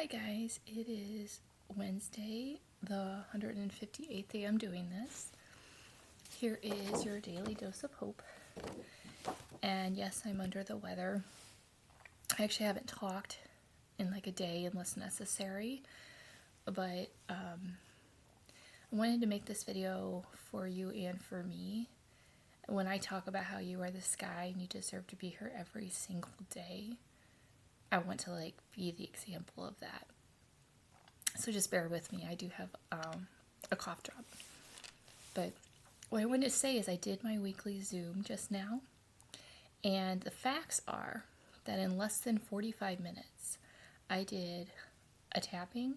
guys, it is Wednesday, the 158th day I'm doing this. Here is your daily dose of hope. And yes, I'm under the weather. I actually haven't talked in like a day unless necessary, but I wanted to make this video for you and for me. When I talk about how you are the sky and you deserve to be here every single day, I want to be the example of that. So just bear with me. I do have a cough drop. But what I wanted to say is I did my weekly Zoom just now. And the facts are that in less than 45 minutes, I did a tapping,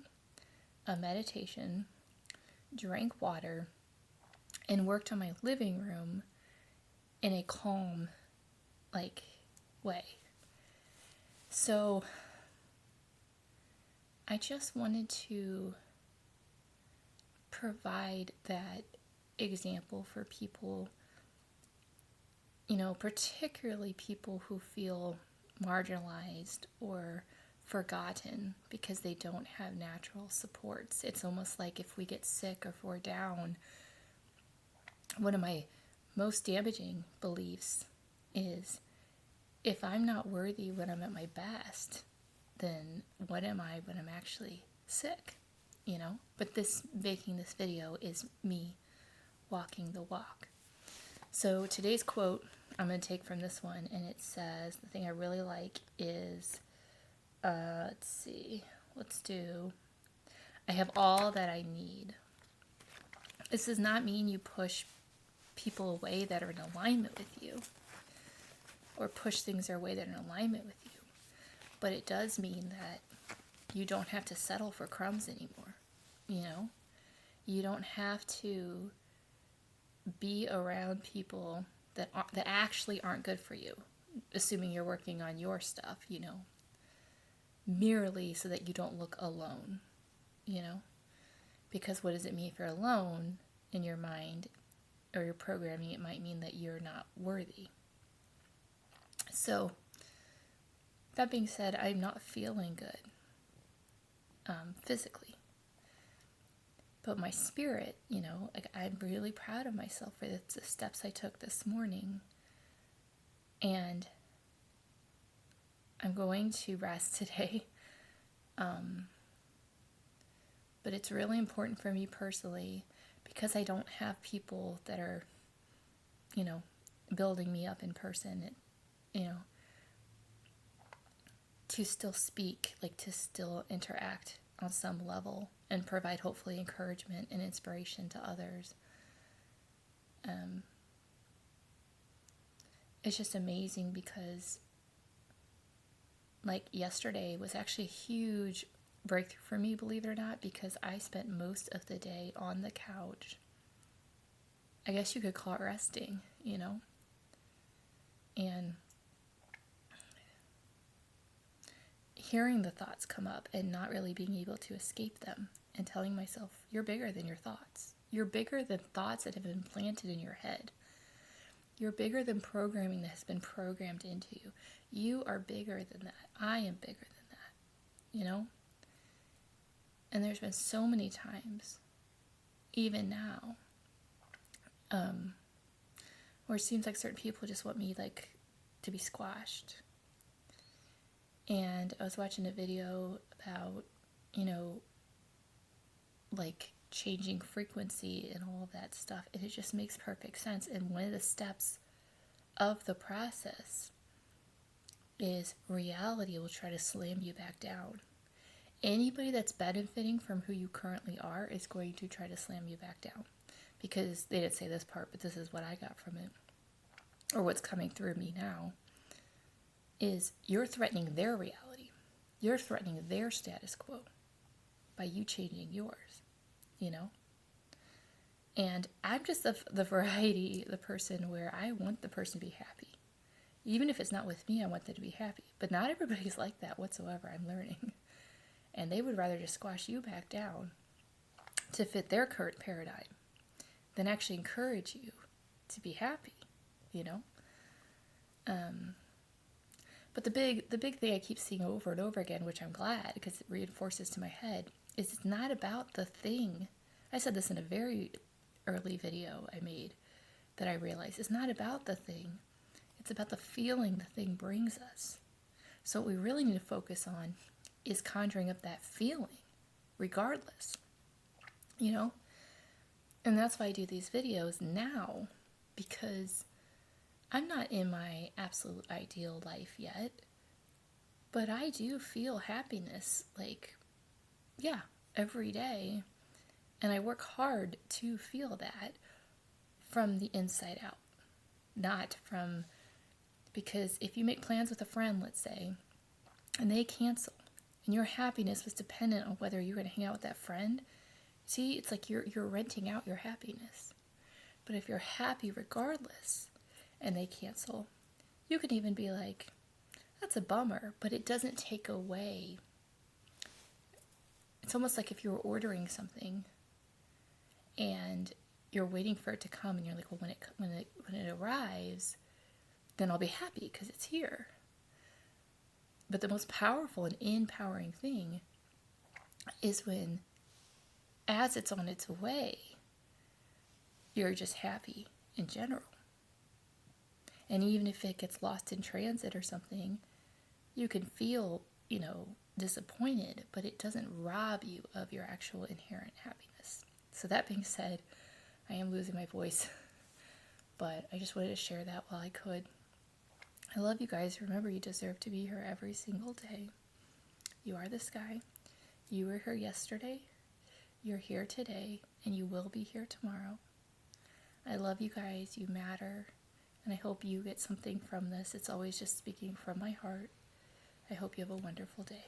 a meditation, drank water, and worked on my living room in a calm, way. So I just wanted to provide that example for people, particularly people who feel marginalized or forgotten because they don't have natural supports. It's almost like if we get sick or if we're down, one of my most damaging beliefs is if I'm not worthy when I'm at my best, then what am I when I'm actually sick, But making this video is me walking the walk. So today's quote I'm going to take from this one, and it says, the thing I really like is, I have all that I need. This does not mean you push people away that are in alignment with you, or push things away that are in alignment with you. But it does mean that you don't have to settle for crumbs anymore, You don't have to be around people that actually aren't good for you, assuming you're working on your stuff, merely so that you don't look alone, Because what does it mean if you're alone in your mind or your programming? It might mean that you're not worthy. So, that being said, I'm not feeling good physically. But my spirit, I'm really proud of myself for the steps I took this morning. And I'm going to rest today. But it's really important for me personally because I don't have people that are, building me up in person. To still speak, to still interact on some level and provide hopefully encouragement and inspiration to others. It's just amazing because yesterday was actually a huge breakthrough for me, believe it or not, because I spent most of the day on the couch. I guess you could call it resting, and hearing the thoughts come up and not really being able to escape them and telling myself, you're bigger than your thoughts. You're bigger than thoughts that have been planted in your head. You're bigger than programming that has been programmed into you. You are bigger than that. I am bigger than that, And there's been so many times, even now, where it seems like certain people just want me to be squashed. And I was watching a video about, changing frequency and all of that stuff. And it just makes perfect sense. And one of the steps of the process is reality will try to slam you back down. Anybody that's benefiting from who you currently are is going to try to slam you back down. Because they didn't say this part, but this is what I got from it. Or what's coming through me now. Is you're threatening their reality. You're threatening their status quo by you changing yours, And I'm just the variety, the person where I want the person to be happy. Even if it's not with me, I want them to be happy. But not everybody's like that whatsoever, I'm learning. And they would rather just squash you back down to fit their current paradigm than actually encourage you to be happy, But the big thing I keep seeing over and over again, which I'm glad because it reinforces to my head, is it's not about the thing. I said this in a very early video I made, that I realized it's not about the thing. It's about the feeling the thing brings us. So what we really need to focus on is conjuring up that feeling, regardless, you know? And that's why I do these videos now, because I'm not in my absolute ideal life yet, but I do feel happiness, like, yeah, every day. And I work hard to feel that from the inside out, not from, because if you make plans with a friend, let's say, and they cancel, and your happiness was dependent on whether you're going to hang out with that friend, see, it's like you're renting out your happiness. But if you're happy regardless, and they cancel, you can even be like, that's a bummer, but it doesn't take away. It's almost like if you were ordering something and you're waiting for it to come, and you're like, well, when it arrives, then I'll be happy because it's here. But the most powerful and empowering thing is when, as it's on its way, you're just happy in general. And even if it gets lost in transit or something, you can feel, disappointed, but it doesn't rob you of your actual inherent happiness. So that being said, I am losing my voice, but I just wanted to share that while I could. I love you guys. Remember, you deserve to be here every single day. You are the sky. You were here yesterday. You're here today, and you will be here tomorrow. I love you guys. You matter. And I hope you get something from this. It's always just speaking from my heart. I hope you have a wonderful day.